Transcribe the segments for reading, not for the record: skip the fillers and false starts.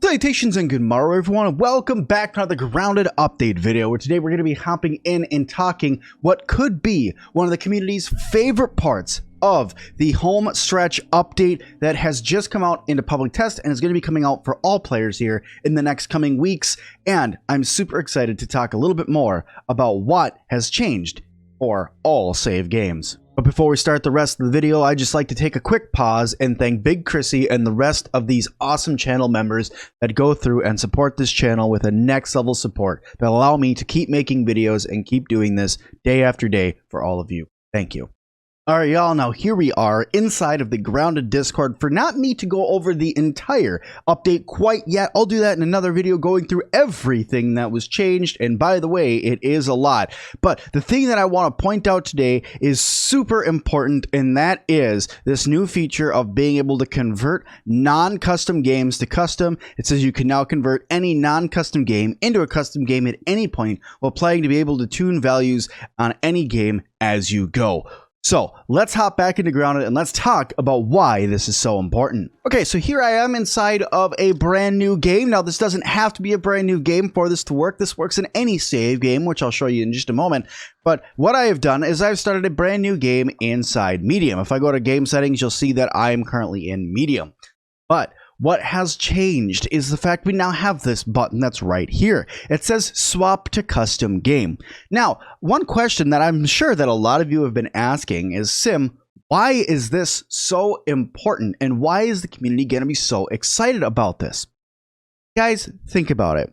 Salutations and good morrow everyone, and welcome back to another grounded update video where today we're going to be hopping in and talking what could be one of the community's favorite parts of the home stretch update that has just come out into public test and is going to be coming out for all players here in the next coming weeks. And I'm super excited to talk a little bit more about what has changed for all save games. But before we start the rest of the video, I'd just like to take a quick pause and thank Big Chrissy and the rest of these awesome channel members that go through and support this channel with a next level support that allow me to keep making videos and keep doing this day after day for all of you. Thank you. Alright y'all, now here we are inside of the Grounded Discord for not me to go over the entire update quite yet. I'll do that in another video going through everything that was changed, and by the way, it is a lot. But the thing that I want to point out today is super important, and that is this new feature of being able to convert non-custom games to custom. It says you can now convert any non-custom game into a custom game at any point while playing to be able to tune values on any game as you go. So let's hop back into Grounded and let's talk about why this is so important. Okay, so here I am inside of a brand new game. Now this doesn't have to be a brand new game for this to work. This works in any save game, which I'll show you in just a moment. But what I have done is I've started a brand new game inside Medium. If I go to game settings, you'll see that I am currently in Medium. But what has changed is the fact we now have this button that's right here. It says swap to custom game. Now, one question that I'm sure that a lot of you have been asking is, Sim, why is this so important and why is the community going to be so excited about this? Guys, think about it.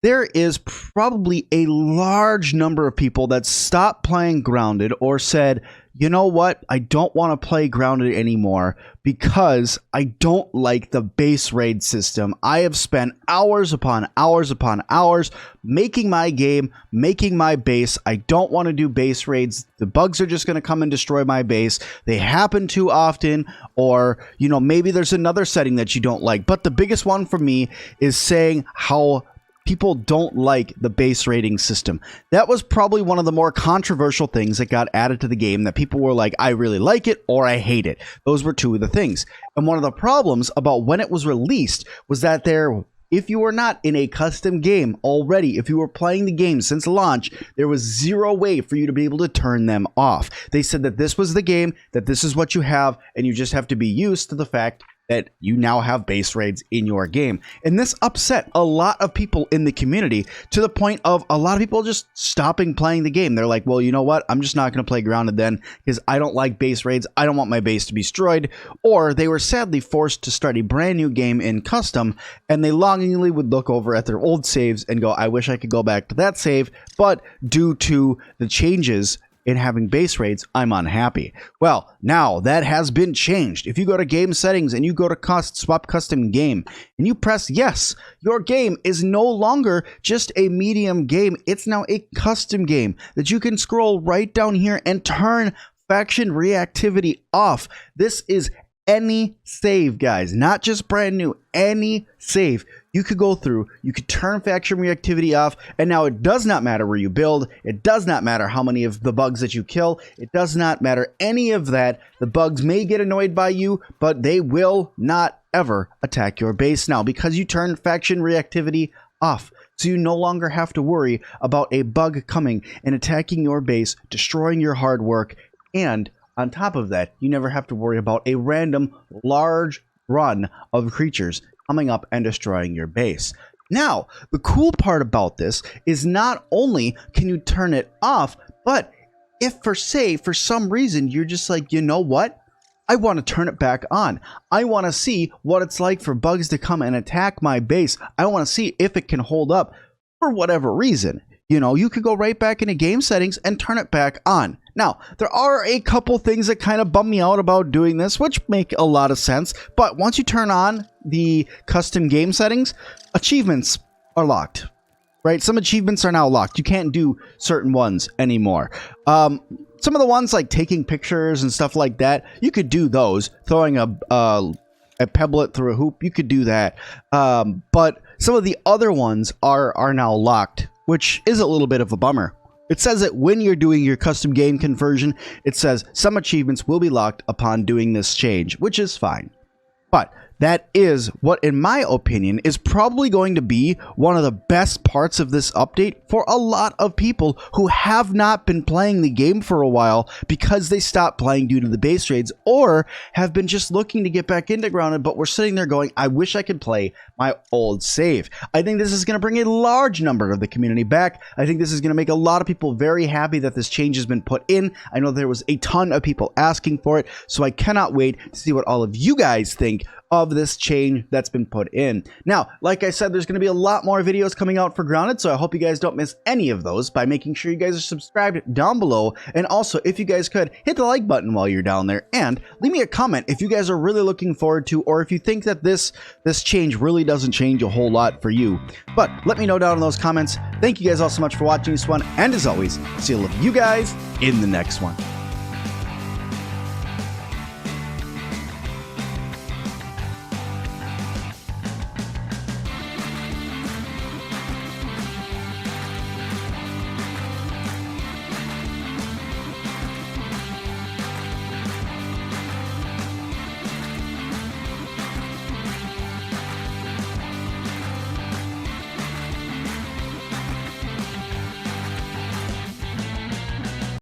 There is probably a large number of people that stopped playing Grounded or said, you know what, I don't want to play Grounded anymore because I don't like the base raid system. I have spent hours upon hours upon hours making my game, making my base. I don't want to do base raids. The bugs are just going to come and destroy my base. They happen too often, or, you know, maybe there's another setting that you don't like. But the biggest one for me is saying how people don't like the base rating system. That was probably one of the more controversial things that got added to the game, that people were like, I really like it or I hate it. Those were two of the things. And one of the problems about when it was released was that if you were not in a custom game already, if you were playing the game since launch, there was zero way for you to be able to turn them off. They said that this was the game, that this is what you have, and you just have to be used to the fact that you now have base raids in your game. And this upset a lot of people in the community to the point of a lot of people just stopping playing the game. They're like, well, you know what? I'm just not going to play Grounded then because I don't like base raids. I don't want my base to be destroyed. Or they were sadly forced to start a brand new game in custom, and they longingly would look over at their old saves and go, I wish I could go back to that save, but due to the changes in having base raids, I'm unhappy. Well, now that has been changed. If you go to game settings and you go to swap custom game and you press yes, your game is no longer just a medium game. It's now a custom game that you can scroll right down here and turn faction reactivity off. This is any save, guys, not just brand new, any save. You could go through, you could turn faction reactivity off, and now it does not matter where you build, it does not matter how many of the bugs that you kill, it does not matter any of that. The bugs may get annoyed by you, but they will not ever attack your base now because you turn faction reactivity off. So you no longer have to worry about a bug coming and attacking your base, destroying your hard work, and on top of that, you never have to worry about a random large run of creatures coming up and destroying your base. Now, the cool part about this is not only can you turn it off, but if for some reason you're just like, you know what? I want to turn it back on. I want to see what it's like for bugs to come and attack my base. I want to see if it can hold up for whatever reason. You know, you could go right back into game settings and turn it back on. Now, there are a couple things that kind of bum me out about doing this, which make a lot of sense. But once you turn on the custom game settings, achievements are locked, right? Some achievements are now locked. You can't do certain ones anymore. Some of the ones like taking pictures and stuff like that, you could do those. Throwing a pebblet through a hoop, you could do that. But some of the other ones are now locked, which is a little bit of a bummer. It says that when you're doing your custom game conversion, it says some achievements will be locked upon doing this change, which is fine. But that is what, in my opinion, is probably going to be one of the best parts of this update for a lot of people who have not been playing the game for a while because they stopped playing due to the base raids, or have been just looking to get back into Grounded, but we're sitting there going, I wish I could play my old save. I think this is going to bring a large number of the community back. I think this is going to make a lot of people very happy that this change has been put in. I know there was a ton of people asking for it, so I cannot wait to see what all of you guys think of this change that's been put in. Now, like I said, there's going to be a lot more videos coming out for Grounded, so I hope you guys don't miss any of those by making sure you guys are subscribed down below. And also, if you guys could, hit the like button while you're down there, and leave me a comment if you guys are really looking forward to, or if you think that this change really doesn't change a whole lot for you. But let me know down in those comments. Thank you guys all so much for watching this one, and as always, see you guys in the next one.